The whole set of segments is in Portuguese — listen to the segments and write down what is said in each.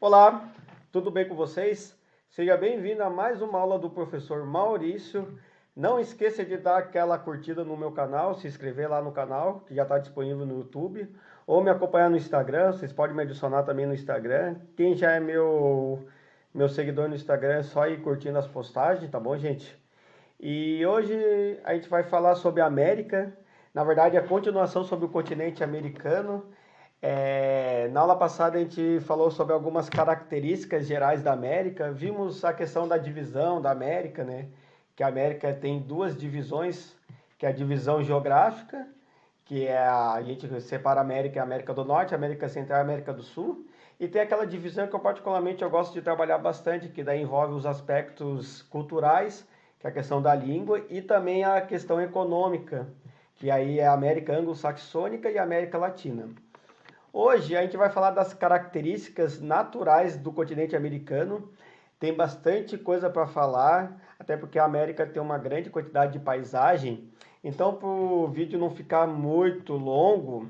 Olá, tudo bem com vocês? Seja bem-vindo a mais uma aula do professor Maurício. Não esqueça de dar aquela curtida no meu canal, se inscrever lá no canal, que já está disponível no YouTube, ou me acompanhar no Instagram. Vocês podem me adicionar também no Instagram. Quem já é meu seguidor no Instagram é só ir curtindo as postagens, tá bom, gente? E hoje a gente vai falar sobre a América, na verdade a continuação sobre o continente americano. Na aula passada a gente falou sobre algumas características gerais da América, vimos a questão da divisão da América, né? Que a América tem duas divisões, que é a divisão geográfica, que é a gente separa a América, a América do Norte, a América Central e a América do Sul, e tem aquela divisão que eu particularmente eu gosto de trabalhar bastante, que daí envolve os aspectos culturais, que é a questão da língua, e também a questão econômica, que aí é a América anglo-saxônica e a América Latina. Hoje a gente vai falar das características naturais do continente americano. Tem bastante coisa para falar, até porque a América tem uma grande quantidade de paisagem. Então, para o vídeo não ficar muito longo,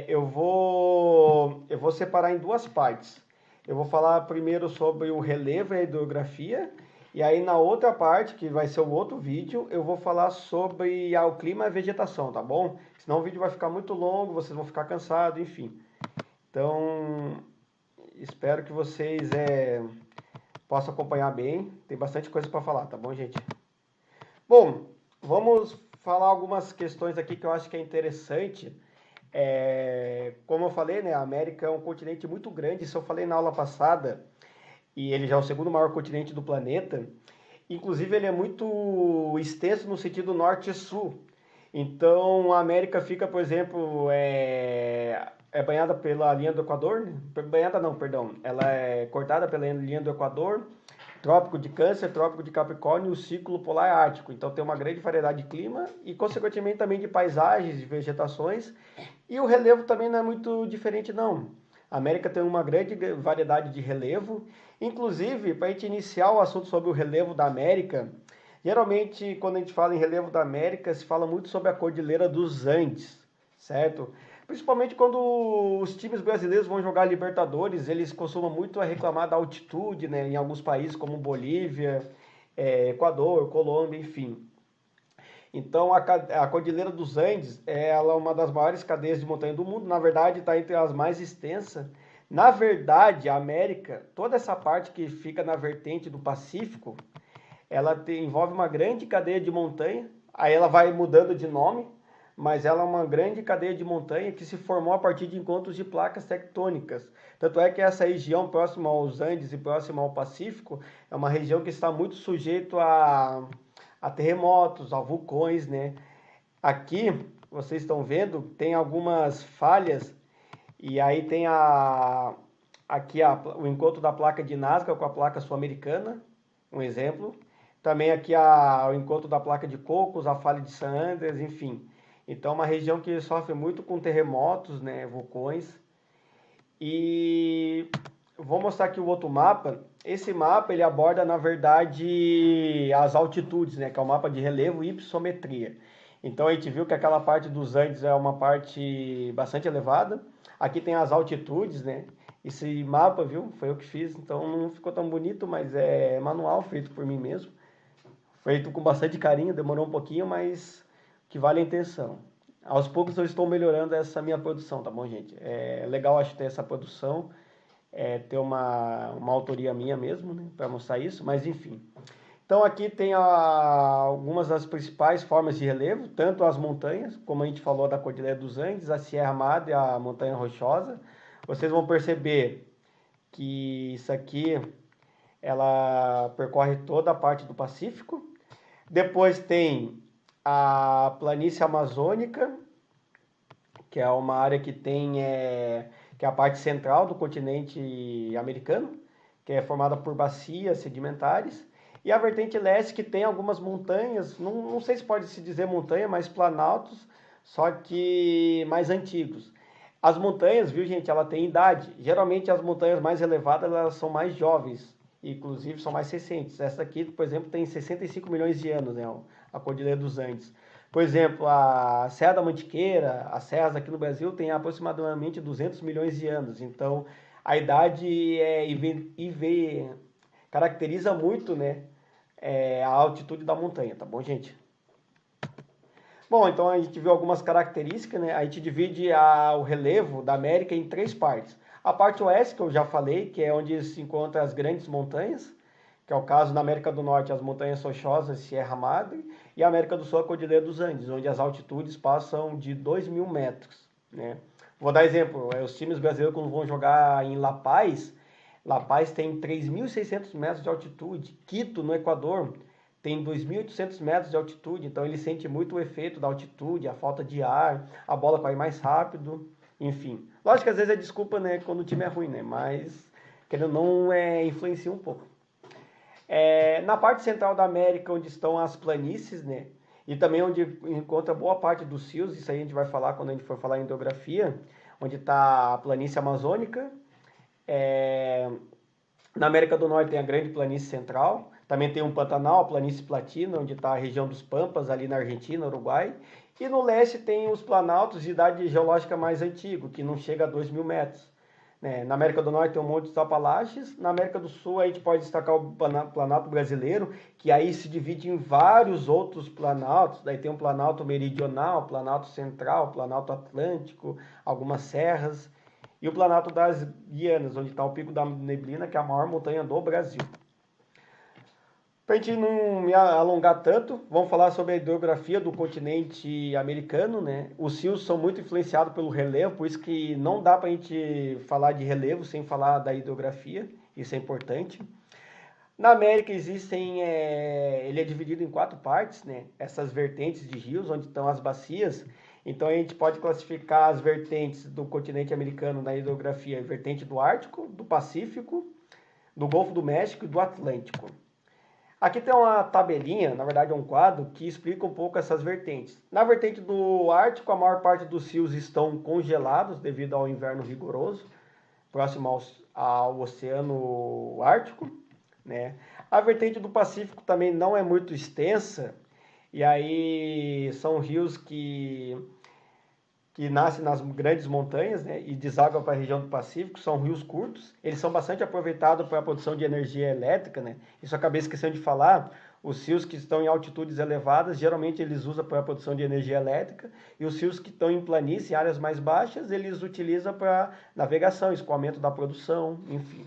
eu vou separar em duas partes. Eu vou falar primeiro sobre o relevo e a hidrografia, e aí na outra parte, que vai ser o outro vídeo, eu vou falar sobre o clima e a vegetação, tá bom? Senão o vídeo vai ficar muito longo, vocês vão ficar cansados, enfim. Então, espero que vocês possam acompanhar bem. Tem bastante coisa para falar, tá bom, gente? Bom, vamos falar algumas questões aqui que eu acho que é interessante. Como eu falei, né, a América é um continente muito grande, isso eu falei na aula passada, e ele já é o segundo maior continente do planeta. Inclusive, ele é muito extenso no sentido norte e sul. Então, a América fica, por exemplo, é banhada pela linha do Equador, né? Banhada não, perdão. Ela é cortada pela linha do Equador, Trópico de Câncer, Trópico de Capricórnio e o Círculo Polar Ártico. Então, tem uma grande variedade de clima e, consequentemente, também de paisagens, de vegetações. E o relevo também não é muito diferente, não. A América tem uma grande variedade de relevo. Inclusive, para a gente iniciar o assunto sobre o relevo da América, geralmente quando a gente fala em relevo da América, se fala muito sobre a Cordilheira dos Andes, certo? Principalmente quando os times brasileiros vão jogar Libertadores, eles costumam muito reclamar da altitude, né, em alguns países como Bolívia, Equador, Colômbia, enfim. Então, a Cordilheira dos Andes ela é uma das maiores cadeias de montanha do mundo. Na verdade, está entre as mais extensas. Na verdade, a América, toda essa parte que fica na vertente do Pacífico, envolve uma grande cadeia de montanha. Aí ela vai mudando de nome, mas ela é uma grande cadeia de montanha que se formou a partir de encontros de placas tectônicas. Tanto é que essa região próxima aos Andes e próxima ao Pacífico é uma região que está muito sujeito a terremotos, a vulcões, né? Aqui, vocês estão vendo, tem algumas falhas e aí tem aqui o encontro da placa de Nazca com a placa sul-americana, um exemplo. Também aqui o encontro da placa de Cocos, a falha de San Andreas, enfim. Então, uma região que sofre muito com terremotos, né, vulcões. E vou mostrar aqui o outro mapa. Esse mapa ele aborda, na verdade, as altitudes, né? Que é o mapa de relevo e hipossometria. Então a gente viu que aquela parte dos Andes é uma parte bastante elevada. Aqui tem as altitudes, né? Esse mapa, viu? Foi eu que fiz, então não ficou tão bonito, mas é manual, feito por mim mesmo. Feito com bastante carinho, demorou um pouquinho, mas que vale a intenção. Aos poucos eu estou melhorando essa minha produção, tá bom, gente? É legal, acho, ter essa produção, ter uma autoria minha mesmo, né, para mostrar isso, mas enfim. Então aqui tem algumas das principais formas de relevo, tanto as montanhas, como a gente falou da Cordilheira dos Andes, a Sierra Madre, a Montanha Rochosa. Vocês vão perceber que isso aqui, ela percorre toda a parte do Pacífico. Depois tem a planície amazônica, que é uma área que que é a parte central do continente americano, que é formada por bacias sedimentares, e a vertente leste, que tem algumas montanhas, não sei se pode se dizer montanha, mas planaltos, só que mais antigos. As montanhas, viu, gente, ela tem idade. Geralmente as montanhas mais elevadas, elas são mais jovens, inclusive são mais recentes. Essa aqui, por exemplo, tem 65 milhões de anos, né, a Cordilheira dos Andes. Por exemplo, a Serra da Mantiqueira, as serras aqui no Brasil têm aproximadamente 200 milhões de anos. Então, a idade caracteriza muito, né, a altitude da montanha, tá bom, gente? Bom, então a gente viu algumas características, né? A gente divide o relevo da América em 3 partes. A parte oeste, que eu já falei, que é onde se encontram as grandes montanhas, que é o caso na América do Norte, as montanhas rochosas, Sierra Madre, e a América do Sul, a Cordilheira dos Andes, onde as altitudes passam de 2.000 metros, né? Vou dar exemplo, os times brasileiros quando vão jogar em La Paz, La Paz tem 3.600 metros de altitude, Quito, no Equador, tem 2.800 metros de altitude, então ele sente muito o efeito da altitude, a falta de ar, a bola corre mais rápido, enfim. Lógico que às vezes é desculpa, né, quando o time é ruim, né, mas querendo ou não, influencia um pouco. Na parte central da América, onde estão as planícies, né, e também onde encontra boa parte dos rios, isso aí a gente vai falar quando a gente for falar em hidrografia, onde está a planície amazônica. Na América do Norte tem a Grande Planície Central, também tem um Pantanal, a Planície Platina, onde está a região dos Pampas, ali na Argentina, Uruguai. E no leste tem os planaltos de idade geológica mais antigo, que não chega a 2.000 metros. Na América do Norte tem um monte de Apalaches. Na América do Sul a gente pode destacar o Planalto Brasileiro, que aí se divide em vários outros planaltos. Daí tem um Planalto Meridional, Planalto Central, Planalto Atlântico, algumas serras. E o Planalto das Guianas, onde está o Pico da Neblina, que é a maior montanha do Brasil. Para a gente não me alongar tanto, vamos falar sobre a hidrografia do continente americano, né? Os rios são muito influenciados pelo relevo, por isso que não dá para a gente falar de relevo sem falar da hidrografia, isso é importante. Na América ele é dividido em 4 partes, né? Essas vertentes de rios, onde estão as bacias. Então a gente pode classificar as vertentes do continente americano na hidrografia, vertente do Ártico, do Pacífico, do Golfo do México e do Atlântico. Aqui tem uma tabelinha, na verdade é um quadro, que explica um pouco essas vertentes. Na vertente do Ártico, a maior parte dos rios estão congelados devido ao inverno rigoroso, próximo ao Oceano Ártico, né? A vertente do Pacífico também não é muito extensa, e aí são rios que nascem nas grandes montanhas, né, e desagam para a região do Pacífico, são rios curtos, eles são bastante aproveitados para a produção de energia elétrica, né? Isso eu acabei esquecendo de falar, os rios que estão em altitudes elevadas, geralmente eles usam para a produção de energia elétrica, e os rios que estão em planície, em áreas mais baixas, eles utilizam para navegação, escoamento da produção, enfim.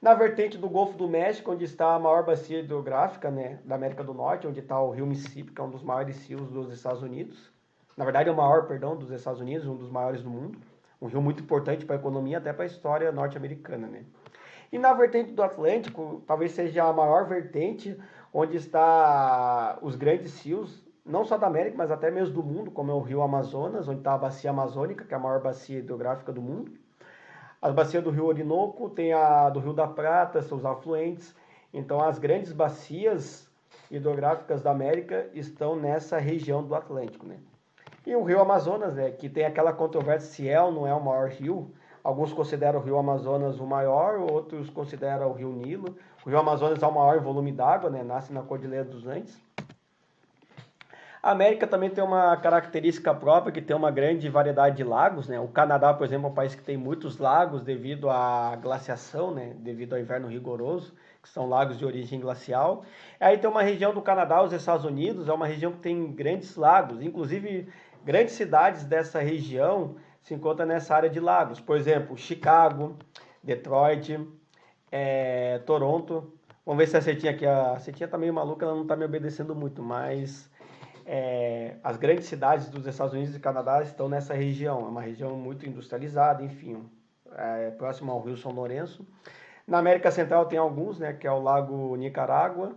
Na vertente do Golfo do México, onde está a maior bacia hidrográfica, né, da América do Norte, onde está o rio Mississippi, que é um dos maiores rios dos Estados Unidos, na verdade é o maior, dos Estados Unidos, um dos maiores do mundo, um rio muito importante para a economia, até para a história norte-americana, né? E na vertente do Atlântico, talvez seja a maior vertente, onde está os grandes rios, não só da América, mas até mesmo do mundo, como é o rio Amazonas, onde está a bacia amazônica, que é a maior bacia hidrográfica do mundo. A bacia do rio Orinoco, tem a do rio da Prata, seus afluentes. Então as grandes bacias hidrográficas da América estão nessa região do Atlântico, né? E o rio Amazonas, né, que tem aquela controvérsia se é ou não é o maior rio. Alguns consideram o rio Amazonas o maior, outros consideram o rio Nilo. O rio Amazonas é o maior em volume d'água, né, nasce na Cordilheira dos Andes. A América também tem uma característica própria, que tem uma grande variedade de lagos, né? O Canadá, por exemplo, é um país que tem muitos lagos devido à glaciação, né, devido ao inverno rigoroso, que são lagos de origem glacial. Aí tem uma região do Canadá, os Estados Unidos, é uma região que tem grandes lagos, inclusive grandes cidades dessa região se encontram nessa área de lagos. Por exemplo, Chicago, Detroit, Toronto. Vamos ver se a Cetinha aqui, a Cetinha tá meio maluca, ela não tá me obedecendo muito, mas as grandes cidades dos Estados Unidos e Canadá estão nessa região. É uma região muito industrializada, enfim, próximo ao Rio São Lourenço. Na América Central tem alguns, né, que é o Lago Nicarágua.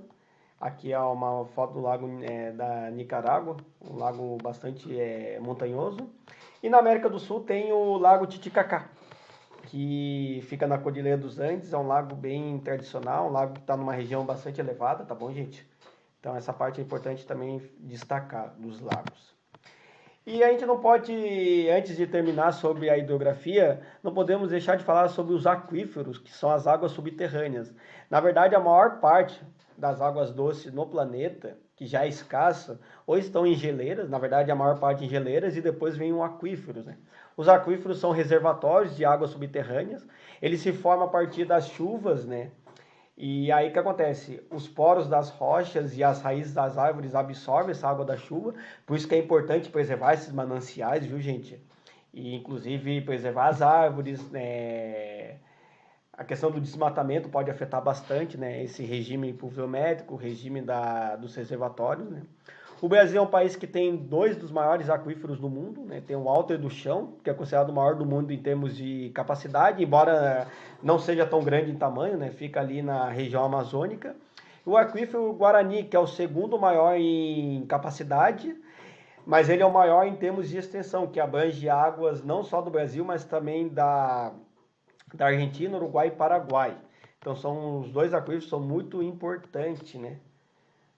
Aqui é uma foto do lago da Nicarágua, um lago bastante montanhoso. E na América do Sul tem o Lago Titicacá, que fica na Cordilheira dos Andes. É um lago bem tradicional, um lago que está numa região bastante elevada, tá bom, gente? Então essa parte é importante também destacar dos lagos. E a gente não pode, antes de terminar sobre a hidrografia, não podemos deixar de falar sobre os aquíferos, que são as águas subterrâneas. Na verdade, a maior parte das águas doces no planeta, que já é escassa, ou estão em geleiras, na verdade a maior parte em geleiras, e depois vem os aquíferos, né? Os aquíferos são reservatórios de águas subterrâneas, eles se formam a partir das chuvas, né? E aí o que acontece? Os poros das rochas e as raízes das árvores absorvem essa água da chuva, por isso que é importante preservar esses mananciais, viu, gente? E inclusive preservar as árvores, né? A questão do desmatamento pode afetar bastante, né, esse regime pluviométrico, o regime dos reservatórios, né. O Brasil é um país que tem dois dos maiores aquíferos do mundo, né, tem o Alto do Chão, que é considerado o maior do mundo em termos de capacidade, embora não seja tão grande em tamanho, né, fica ali na região amazônica. O aquífero Guarani, que é o segundo maior em capacidade, mas ele é o maior em termos de extensão, que abrange águas não só do Brasil, mas também da Argentina, Uruguai e Paraguai. Então são os dois aquíferos são muito importantes, né?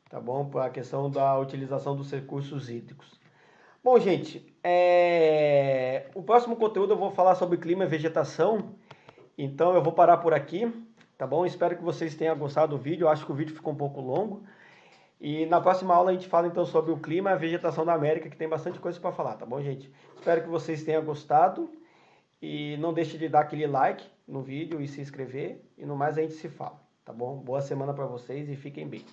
Tá bom? Para a questão da utilização dos recursos hídricos. Bom, gente, o próximo conteúdo eu vou falar sobre clima e vegetação. Então eu vou parar por aqui, tá bom? Espero que vocês tenham gostado do vídeo. Eu acho que o vídeo ficou um pouco longo. E na próxima aula a gente fala então sobre o clima e a vegetação da América, que tem bastante coisa para falar, tá bom, gente? Espero que vocês tenham gostado. E não deixe de dar aquele like no vídeo e se inscrever. E no mais a gente se fala, tá bom? Boa semana para vocês e fiquem bem.